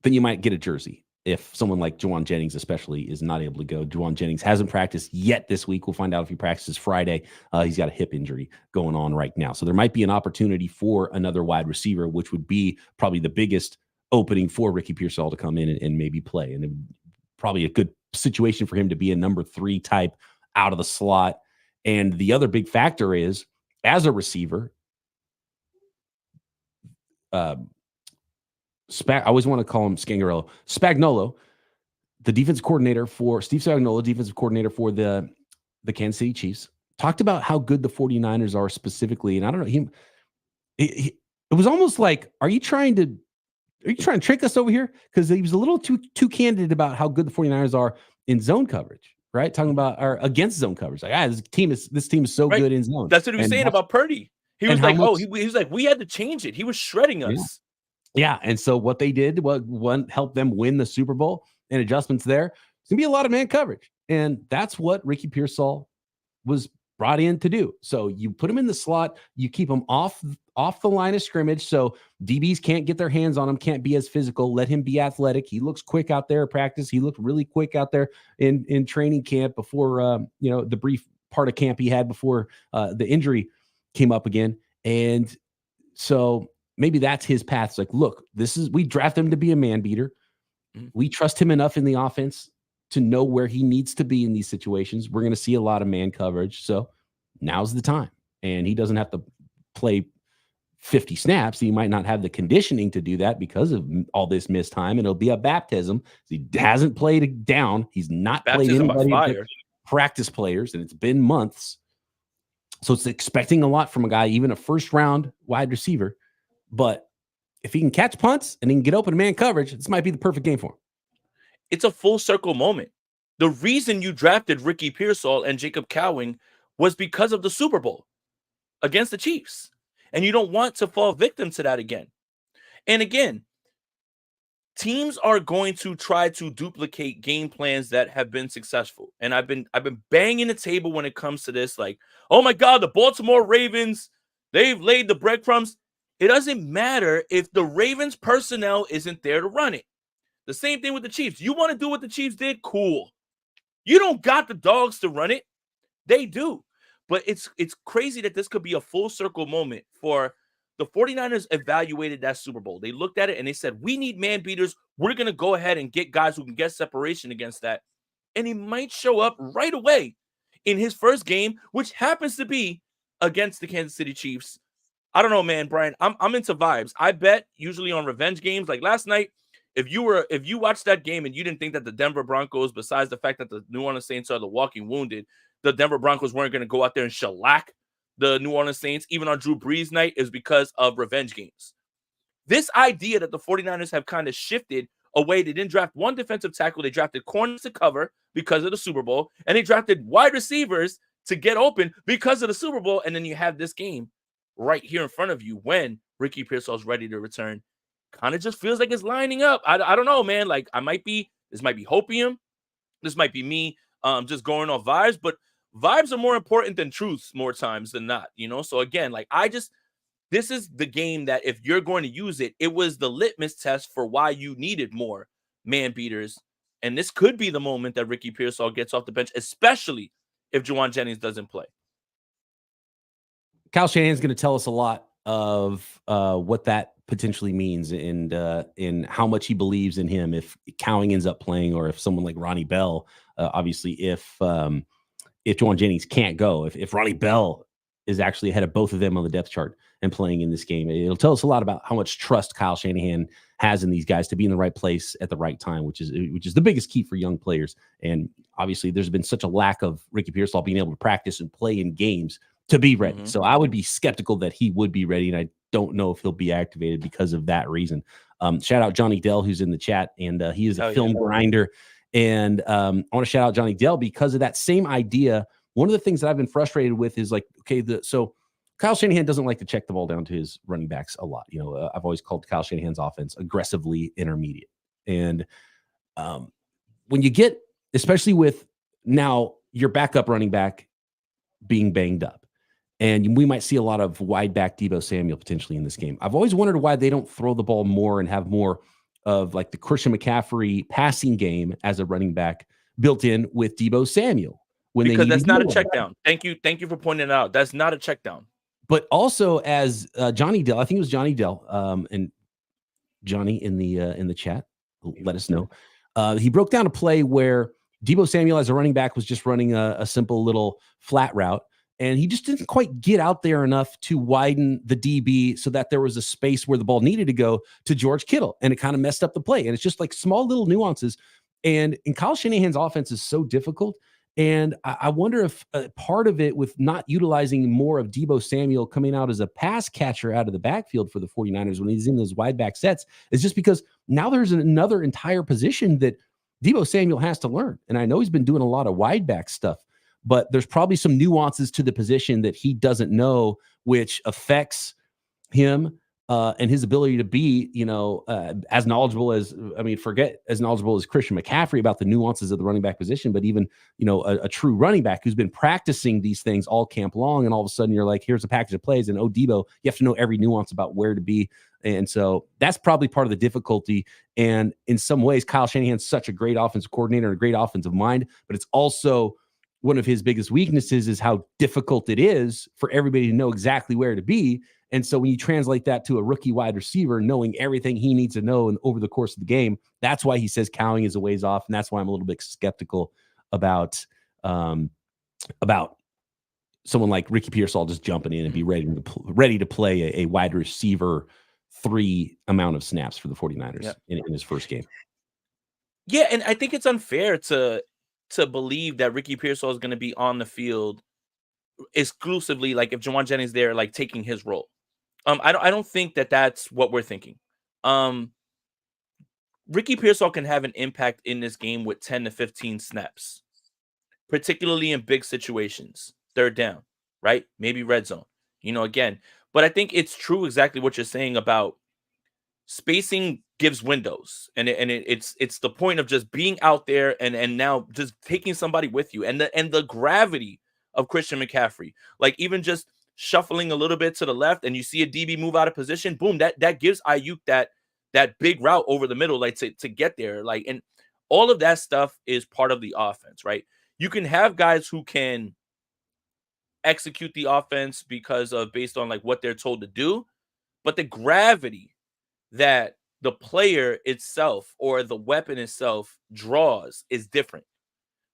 Then you might get a jersey. If someone like Juwan Jennings especially is not able to go. Juwan Jennings hasn't practiced yet this week. We'll find out if he practices Friday. He's got a hip injury going on right now. So there might be an opportunity for another wide receiver, which would be probably the biggest opening for Ricky Pearsall to come in and maybe play. And it would probably a good situation for him to be a number 3 type out of the slot. And the other big factor is, as a receiver, I always want to call him Scangarello. Spagnuolo, the defensive coordinator for Steve Spagnuolo, defensive coordinator for the Kansas City Chiefs, talked about how good the 49ers are specifically. And I don't know, it was almost like, are you trying to trick us over here? Because he was a little too candid about how good the 49ers are in zone coverage, right? Talking about or against zone coverage. Like, this team is so good in zone. That's what he was saying about Purdy. He was like, he was like, we had to change it. He was shredding us. Yeah. And so what they did was help them win the Super Bowl, and adjustments there. It's gonna be a lot of man coverage. And that's what Ricky Pearsall was brought in to do. So you put him in the slot, you keep him off the line of scrimmage, so DBs can't get their hands on him, can't be as physical. Let him be athletic. He looks quick out there at practice. He looked really quick out there in training camp before the brief part of camp he had before the injury came up again. And so maybe that's his path. It's like, look, we draft him to be a man beater. We trust him enough in the offense to know where he needs to be in these situations. We're going to see a lot of man coverage. So now's the time. And he doesn't have to play 50 snaps. He might not have the conditioning to do that because of all this missed time. And it'll be a baptism. He hasn't played it down. He's not played anybody practice players, and it's been months. So it's expecting a lot from a guy, even a first round wide receiver. But if he can catch punts and he can get open to man coverage, this might be the perfect game for him. It's a full circle moment. The reason you drafted Ricky Pearsall and Jacob Cowing was because of the Super Bowl against the Chiefs. And you don't want to fall victim to that again. And again, teams are going to try to duplicate game plans that have been successful. And I've been banging the table when it comes to this. Like, oh my God, the Baltimore Ravens, they've laid the breadcrumbs. It doesn't matter if the Ravens personnel isn't there to run it. The same thing with the Chiefs. You want to do what the Chiefs did? Cool. You don't got the dogs to run it. They do. But it's crazy that this could be a full circle moment for the 49ers. Evaluated that Super Bowl. They looked at it and they said, we need man beaters. We're going to go ahead and get guys who can get separation against that. And he might show up right away in his first game, which happens to be against the Kansas City Chiefs. I don't know, man, Brian. I'm into vibes. I bet usually on revenge games like last night. If you watched that game and you didn't think that the Denver Broncos, besides the fact that the New Orleans Saints are the walking wounded, the Denver Broncos weren't going to go out there and shellac the New Orleans Saints, even on Drew Brees night, is because of revenge games. This idea that the 49ers have kind of shifted away. They didn't draft one defensive tackle. They drafted corners to cover because of the Super Bowl, and they drafted wide receivers to get open because of the Super Bowl. And then you have this game right here in front of you when Ricky Pearsall is ready to return. Kind of just feels like it's lining up. I don't know, man. Like this might be hopium. This might be me just going off vibes, but vibes are more important than truths more times than not, So again, like this is the game that if you're going to use it, it was the litmus test for why you needed more man beaters. And this could be the moment that Ricky Pearsall gets off the bench, especially if Juwan Jennings doesn't play. Kyle Shanahan's going to tell us a lot of what that potentially means and in how much he believes in him if Cowing ends up playing, or if someone like Ronnie Bell, obviously if Juwan Jennings can't go, if Ronnie Bell is actually ahead of both of them on the depth chart and playing in this game, it'll tell us a lot about how much trust Kyle Shanahan has in these guys to be in the right place at the right time, which is the biggest key for young players. And obviously there's been such a lack of Ricky Pearsall being able to practice and play in games to be ready. So I would be skeptical that he would be ready, and I don't know if he'll be activated because of that reason. Shout out Johnny Dell, who's in the chat, and he is a film grinder. And I want to shout out Johnny Dell because of that same idea. One of the things that I've been frustrated with is like, okay, so Kyle Shanahan doesn't like to check the ball down to his running backs a lot. I've always called Kyle Shanahan's offense aggressively intermediate. And when you get, especially with now your backup running back being banged up, and we might see a lot of wide back Deebo Samuel potentially in this game. I've always wondered why they don't throw the ball more and have more of like the Christian McCaffrey passing game as a running back built in with Deebo Samuel. Because that's not a check down. Thank you for pointing it out. That's not a check down. But also as Johnny Dell, I think it was Johnny Dell, and Johnny in the chat, let us know. He broke down a play where Deebo Samuel as a running back was just running a simple little flat route. And he just didn't quite get out there enough to widen the DB so that there was a space where the ball needed to go to George Kittle. And it kind of messed up the play. And it's just like small little nuances. And Kyle Shanahan's offense is so difficult. And I wonder if part of it with not utilizing more of Deebo Samuel coming out as a pass catcher out of the backfield for the 49ers when he's in those wide back sets is just because now there's another entire position that Deebo Samuel has to learn. And I know he's been doing a lot of wide back stuff, but there's probably some nuances to the position that he doesn't know, which affects him and his ability to be, as knowledgeable as, forget as knowledgeable as Christian McCaffrey about the nuances of the running back position, but even, a true running back who's been practicing these things all camp long. And all of a sudden you're like, here's a package of plays. And Debo, you have to know every nuance about where to be. And so that's probably part of the difficulty. And in some ways, Kyle Shanahan's such a great offensive coordinator and a great offensive mind, but it's also one of his biggest weaknesses is how difficult it is for everybody to know exactly where to be. And so when you translate that to a rookie wide receiver, knowing everything he needs to know and over the course of the game, that's why he says Cowing is a ways off. And that's why I'm a little bit skeptical about someone like Ricky Pearsall just jumping in and be ready to play a wide receiver 3 amount of snaps for the 49ers in his first game. Yeah, and I think it's unfair to believe that Ricky Pearsall is going to be on the field exclusively, like if Jawan Jennings there, like taking his role. I don't think that that's what we're thinking. Ricky Pearsall can have an impact in this game with 10 to 15 snaps, particularly in big situations, third down, right? Maybe red zone, again. But I think it's true exactly what you're saying about spacing gives windows, and it's the point of just being out there and now just taking somebody with you, and the gravity of Christian McCaffrey, like even just shuffling a little bit to the left and you see a DB move out of position, boom, that gives Ayuk that big route over the middle, like to get there, like, and all of that stuff is part of the offense, right? You can have guys who can execute the offense based on like what they're told to do, but the gravity that the player itself or the weapon itself draws is different,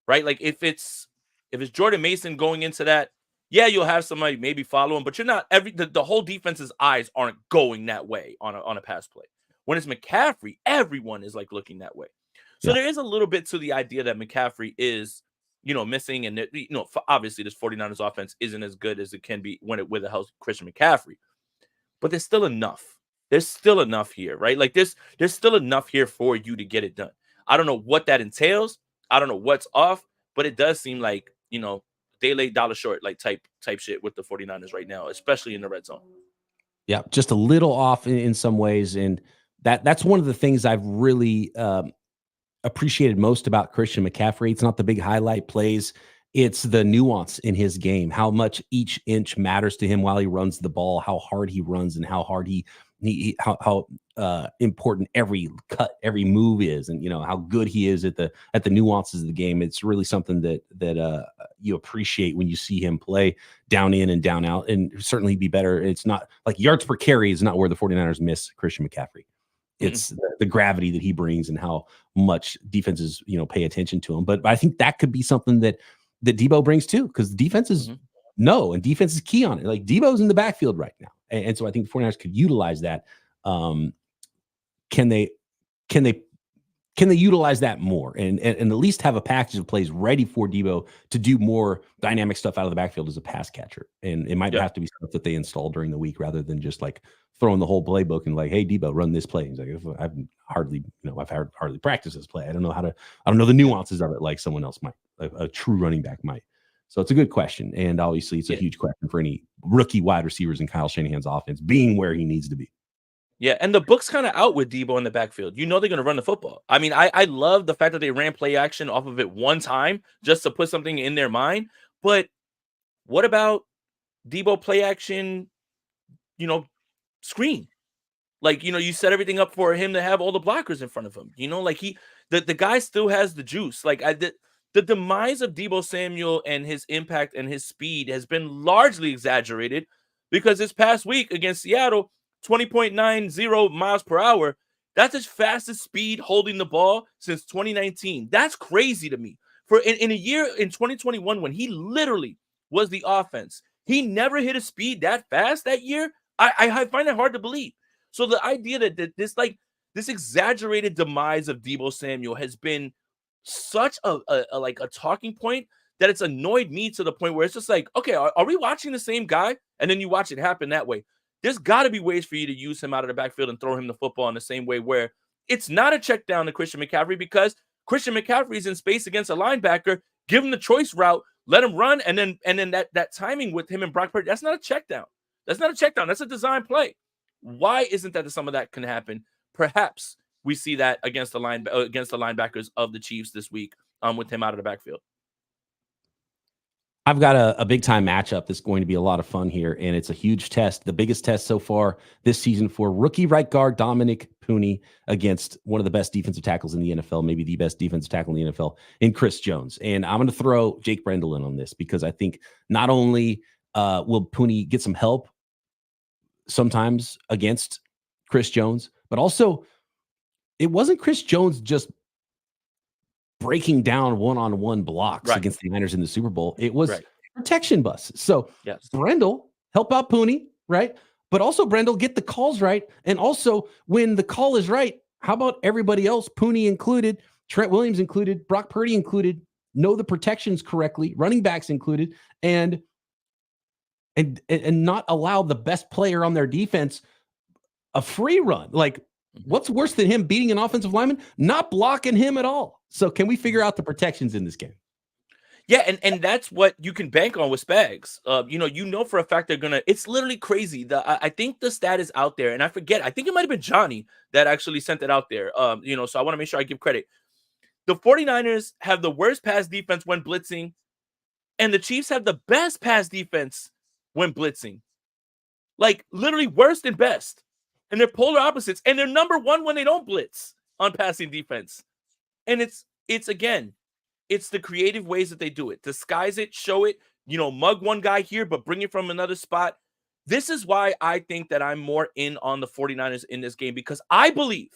right? Like if it's Jordan Mason going into that, yeah, you'll have somebody maybe follow him, but you're not the whole defense's eyes aren't going that way on a pass play. When it's McCaffrey, everyone is like looking that way. So there is a little bit to the idea that McCaffrey is, missing, and obviously this 49ers offense isn't as good as it can be with a healthy Christian McCaffrey, but there's still enough. There's still enough here, right? Like there's still enough here for you to get it done. I don't know what that entails. I don't know what's off, but it does seem like, day late, dollar short, like type shit with the 49ers right now, especially in the red zone. Yeah, just a little off in some ways. And that's one of the things I've really appreciated most about Christian McCaffrey. It's not the big highlight plays. It's the nuance in his game, how much each inch matters to him while he runs the ball, how hard he runs, and how hard how important every cut, every move is, and how good he is at the nuances of the game. It's really something that you appreciate when you see him play down in and down out, and certainly be better. It's not like yards per carry is not where the 49ers miss Christian McCaffrey. It's the gravity that he brings and how much defenses, pay attention to him. But I think that could be something that Debo brings too, because defenses know, and defense is key on it. Like Debo's in the backfield right now. And so I think the 49ers could utilize that. Can they utilize that more and at least have a package of plays ready for Debo to do more dynamic stuff out of the backfield as a pass catcher? And it might have to be stuff that they install during the week rather than just like throwing the whole playbook and like, hey, Debo, run this play. He's like, I've hardly practiced this play. I don't know the nuances of it like someone else might, a true running back might. So it's a good question. And obviously it's a huge question for any rookie wide receivers in Kyle Shanahan's offense being where he needs to be. Yeah, and the book's kind of out with Debo in the backfield. They're going to run the football. I mean, I love the fact that they ran play action off of it one time just to put something in their mind. But what about Debo play action, screen? Like, you set everything up for him to have all the blockers in front of him. Like the guy still has the juice. Like the demise of Debo Samuel and his impact and his speed has been largely exaggerated because this past week against Seattle, 20.90 miles per hour, that's his fastest speed holding the ball since 2019. That's crazy to me. For in a year in 2021 when he literally was the offense, he never hit a speed that fast that year. I find it hard to believe. So the idea that this exaggerated demise of Debo Samuel has been such a talking point that it's annoyed me to the point where it's just like, okay, are we watching the same guy? And then you watch it happen that way. There's got to be ways for you to use him out of the backfield and throw him the football in the same way where it's not a check down to Christian McCaffrey because Christian McCaffrey is in space against a linebacker. Give him the choice route, let him run, and then that timing with him and Brock Purdy, that's not a check down. That's not a check down. That's a design play. Why isn't that some of that can happen? Perhaps we see that against the linebackers of the Chiefs this week, with him out of the backfield. I've got a big time matchup that's going to be a lot of fun here, and it's a huge test, the biggest test so far this season for rookie right guard Dominick Puni against one of the best defensive tackles in the NFL, maybe the best defensive tackle in the NFL, in Chris Jones. And I'm going to throw Jake Brendel in on this because I think not only will Puni get some help sometimes against Chris Jones, but also it wasn't Chris Jones just breaking down one-on-one blocks against the Niners in the Super Bowl. It was protection busts. So Brendel help out Puni, right? But also Brendel get the calls right. And also when the call is right, how about everybody else, Puni included, Trent Williams included, Brock Purdy included, know the protections correctly, running backs included, and not allow the best player on their defense a free run. Like, what's worse than him beating an offensive lineman? Not blocking him at all. So can we figure out the protections in this game? Yeah, and that's what you can bank on with Spags. You know for a fact they're gonna. It's literally crazy. I think the stat is out there, and I forget. I think it might have been Johnny that actually sent it out there. So I want to make sure I give credit. The 49ers have the worst pass defense when blitzing, and the Chiefs have the best pass defense when blitzing. Like literally worst and best. And they're polar opposites, and they're number one when they don't blitz on passing defense. And it's the creative ways that they do it. Disguise it, show it, mug one guy here, but bring it from another spot. This is why I think that I'm more in on the 49ers in this game, because I believe,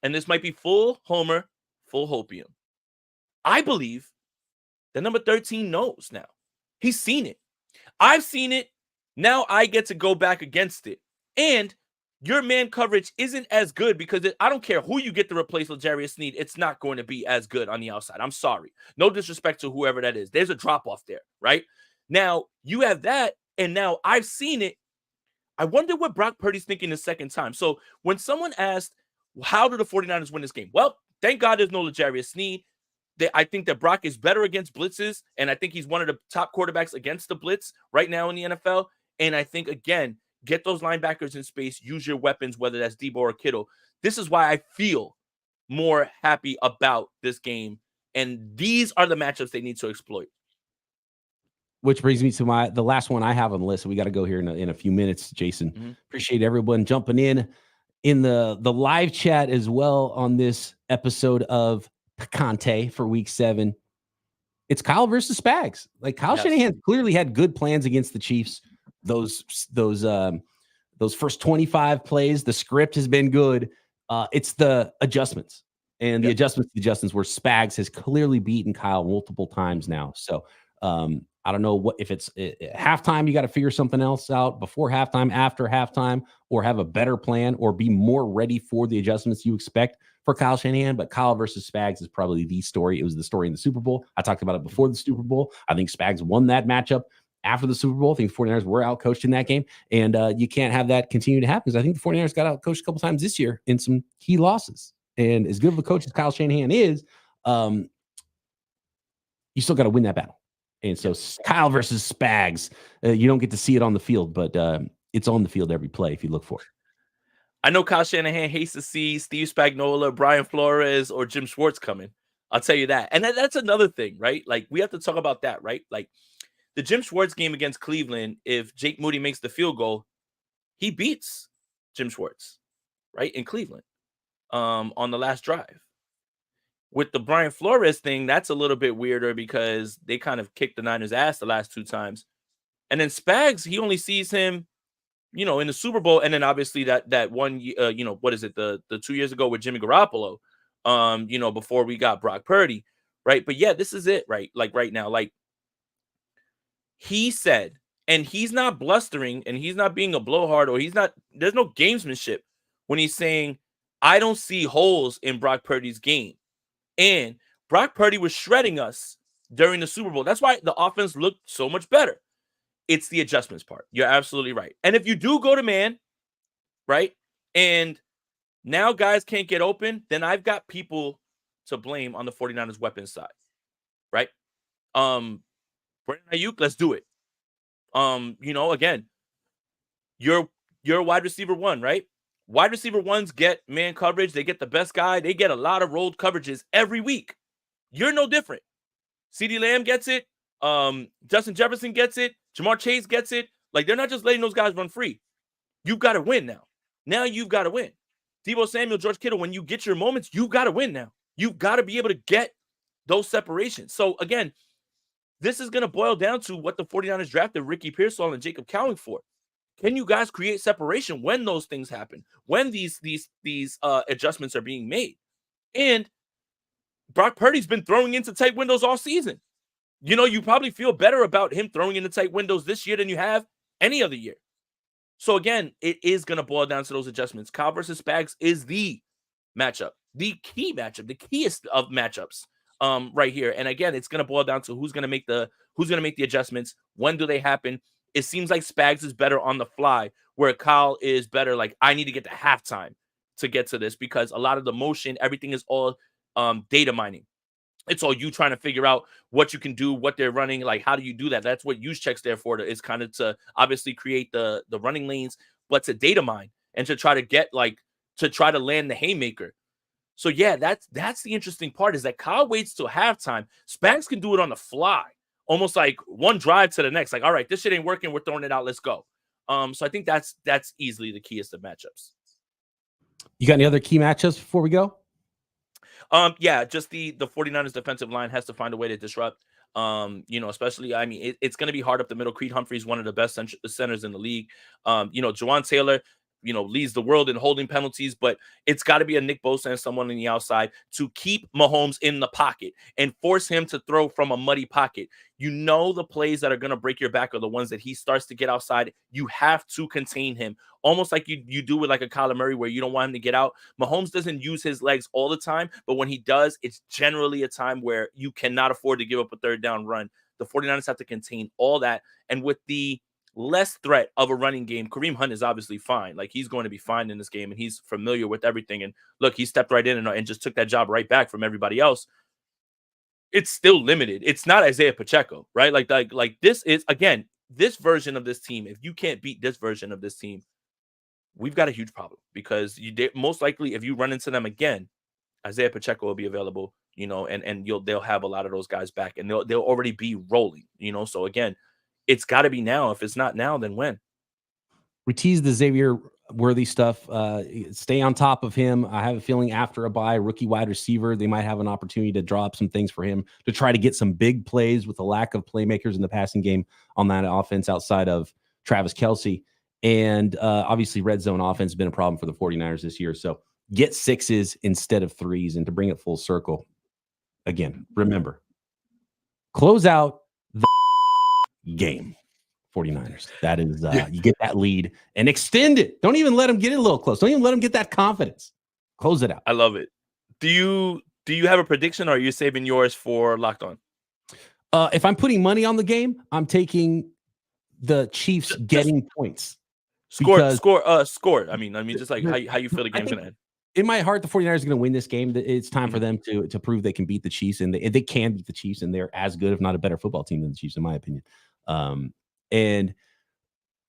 and this might be full homer, full hopium, I believe that number 13 knows now. He's seen it. I've seen it. Now I get to go back against it. And your man coverage isn't as good because I don't care who you get to replace L'Jarius Sneed. It's not going to be as good on the outside. I'm sorry. No disrespect to whoever that is. There's a drop-off there, right? Now, you have that, and now I've seen it. I wonder what Brock Purdy's thinking the second time. So when someone asked, how do the 49ers win this game? Well, thank God there's no L'Jarius Sneed. I think that Brock is better against blitzes, and I think he's one of the top quarterbacks against the blitz right now in the NFL. And I think, again, get those linebackers in space, use your weapons, whether that's Debo or Kittle. This is why I feel more happy about this game. And these are the matchups they need to exploit. Which brings me to the last one I have on the list. We got to go here in a few minutes, Jason. Appreciate everyone jumping in the live chat as well on this episode of Aponte for week 7. It's Kyle versus Spags. Like Kyle Shanahan clearly had good plans against the Chiefs. Those first 25 plays, the script has been good. It's the adjustments and the adjustments where Spags has clearly beaten Kyle multiple times now. So I don't know if it's halftime, you got to figure something else out before halftime, after halftime, or have a better plan or be more ready for the adjustments you expect for Kyle Shanahan. But Kyle versus Spags is probably the story. It was the story in the Super Bowl. I talked about it before the Super Bowl. I think Spags won that matchup. After the Super Bowl, I think the 49ers were outcoached in that game, and you can't have that continue to happen because I think the 49ers got outcoached a couple times this year in some key losses. And as good of a coach as Kyle Shanahan is, you still got to win that battle. And so Kyle versus Spags, you don't get to see it on the field, but it's on the field every play if you look for it. I know Kyle Shanahan hates to see Steve Spagnuolo, Brian Flores, or Jim Schwartz coming. I'll tell you that. And that's another thing, right? Like, we have to talk about that, right? Like, the Jim Schwartz game against Cleveland, if Jake Moody makes the field goal, he beats Jim Schwartz, right, in Cleveland on the last drive. With the Brian Flores thing, that's a little bit weirder because they kind of kicked the Niners' ass the last 2 times. And then Spags, he only sees him, in the Super Bowl, and then obviously that one, what is it, the 2 years ago with Jimmy Garoppolo, before we got Brock Purdy, right? But yeah, this is it, right? Like right now, like, he said, and he's not blustering and he's not being a blowhard or there's no gamesmanship when he's saying, I don't see holes in Brock Purdy's game. And Brock Purdy was shredding us during the Super Bowl. That's why the offense looked so much better. It's the adjustments part. You're absolutely right. And if you do go to man, right, and now guys can't get open, then I've got people to blame on the 49ers weapons side, right? Brandon Ayuk, let's do it. Again, you're you're a wide receiver one, right? Wide receiver ones get man coverage. They get the best guy. They get a lot of rolled coverages every week. You're no different. CeeDee Lamb gets it. Justin Jefferson gets it. Jamar Chase gets it. Like, they're not just letting those guys run free. You've got to win now. Now you've got to win. Deebo Samuel, George Kittle, when you get your moments, you've got to win now. You've got to be able to get those separations. So, again, this is going to boil down to what the 49ers drafted Ricky Pearsall and Jacob Cowing for. Can you guys create separation when those things happen, when these adjustments are being made? And Brock Purdy's been throwing into tight windows all season. You know, you probably feel better about him throwing into tight windows this year than you have any other year. So, again, it is going to boil down to those adjustments. Kyle versus Spags is the matchup, the key matchup, the keyest of matchups right here. And, again, it's going to boil down to who's going to make the adjustments. When do they happen? It seems like Spags is better on the fly, where Kyle is better like, I need to get to halftime to get to this, because a lot of the motion, everything is all data mining. It's all you trying to figure out what you can do, what they're running. Like, how do you do that? That's what use checks there for. Is kind of to obviously create the running lanes, but to data mine and to try to get to try to land the haymaker. So yeah, that's the interesting part, is that Kyle waits till halftime. Spags can do it on the fly, almost like one drive to the next. Like, all right, this shit ain't working. We're throwing it out. Let's go. So I think that's easily the keyest of matchups. You got any other key matchups before we go? Yeah, just the 49ers defensive line has to find a way to disrupt. Especially, I mean, it's going to be hard up the middle. Creed Humphrey's one of the best centers in the league. Jawan Taylor, leads the world in holding penalties, but it's got to be a Nick Bosa and someone on the outside to keep Mahomes in the pocket and force him to throw from a muddy pocket. The plays that are going to break your back are the ones that he starts to get outside. You have to contain him, almost like you do with like a Kyler Murray, where you don't want him to get out. Mahomes doesn't use his legs all the time, but when he does, it's generally a time where you cannot afford to give up a third down run. The 49ers have to contain all that. And with the less threat of a running game, Kareem Hunt is obviously fine. Like, he's going to be fine in this game, and he's familiar with everything. And look, he stepped right in and just took that job right back from everybody else. It's still limited. It's not Isaiah Pacheco, right? Like this is, again, this version of this team. If you can't beat this version of this team, we've got a huge problem, because most likely, if you run into them again, Isaiah Pacheco will be available, and they'll have a lot of those guys back, and they'll already be rolling, So again, it's got to be now. If it's not now, then when? We teased the Xavier Worthy stuff. Stay on top of him. I have a feeling after a bye, rookie wide receiver, they might have an opportunity to draw up some things for him to try to get some big plays with the lack of playmakers in the passing game on that offense outside of Travis Kelce. And obviously, red zone offense has been a problem for the 49ers this year. So get 6s instead of 3s. And to bring it full circle, again, remember, close out the game. 49ers. That is, you get that lead and extend it. Don't even let them get it a little close. Don't even let them get that confidence. Close it out. I love it. Do you have a prediction, or are you saving yours for Locked On? If I'm putting money on the game, I'm taking the Chiefs getting points. Score. I mean, just like how you feel the game's gonna end. In my heart, the 49ers are going to win this game. It's time for them to prove they can beat the Chiefs, and they can beat the Chiefs, and they're as good, if not a better football team than the Chiefs, in my opinion. And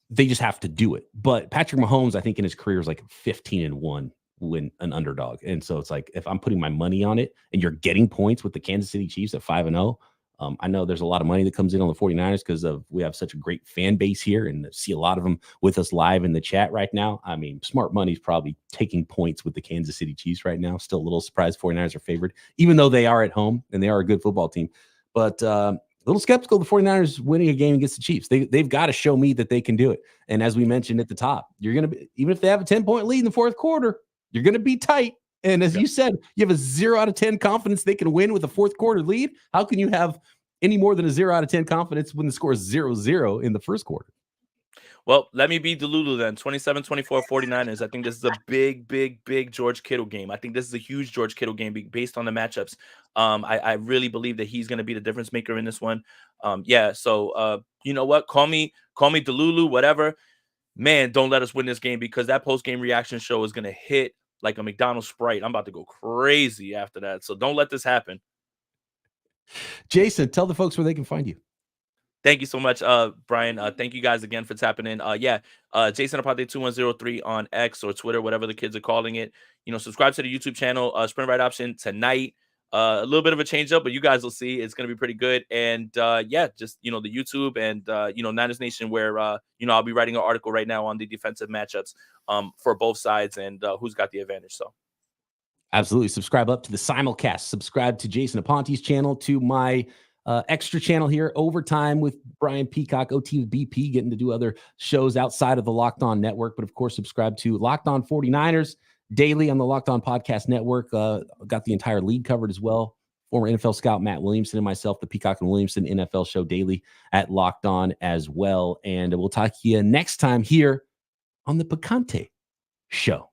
they just have to do it. But Patrick Mahomes, I think in his career is like 15-1 when an underdog. And so it's like, if I'm putting my money on it and you're getting points with the Kansas City Chiefs at 5-0, I know there's a lot of money that comes in on the 49ers because we have such a great fan base here, and see a lot of them with us live in the chat right now. I mean, smart money's probably taking points with the Kansas City Chiefs right now. Still a little surprised 49ers are favored, even though they are at home and they are a good football team. But a little skeptical of the 49ers winning a game against the Chiefs. They've got to show me that they can do it. And as we mentioned at the top, you're going to be, even if they have a 10-point lead in the fourth quarter, you're going to be tight. And as you said, you have a 0 out of 10 confidence they can win with a fourth quarter lead. How can you have any more than a 0 out of 10 confidence when the score is 0-0 in the first quarter? Well, let me be Delulu then. 27-24 49ers. I think this is a big George Kittle game. I think this is a huge George Kittle game based on the matchups. I really believe that he's going to be the difference maker in this one. So you know what? Call me Delulu, whatever. Man, don't let us win this game, because that post-game reaction show is going to hit like a McDonald's Sprite. I'm about to go crazy after that. So don't let this happen. Jason, tell the folks where they can find you. Thank you so much, Brian. Thank you guys again for tapping in. Jason Aponte 2103 on X or Twitter, whatever the kids are calling it. Subscribe to the YouTube channel. Sprint right option tonight. A little bit of a change up, but you guys will see it's going to be pretty good. And just the YouTube and Niners Nation, where I'll be writing an article right now on the defensive matchups for both sides and who's got the advantage. So. Absolutely. Subscribe up to the simulcast. Subscribe to Jason Aponte's channel, to my extra channel here, Overtime with Brian Peacock, OT with BP, getting to do other shows outside of the Locked On Network. But of course, subscribe to Locked On 49ers daily on the Locked On Podcast Network. Got the entire league covered as well. Former NFL scout Matt Williamson and myself, the Peacock and Williamson NFL show daily at Locked On as well. And we'll talk to you next time here on the Picante Show.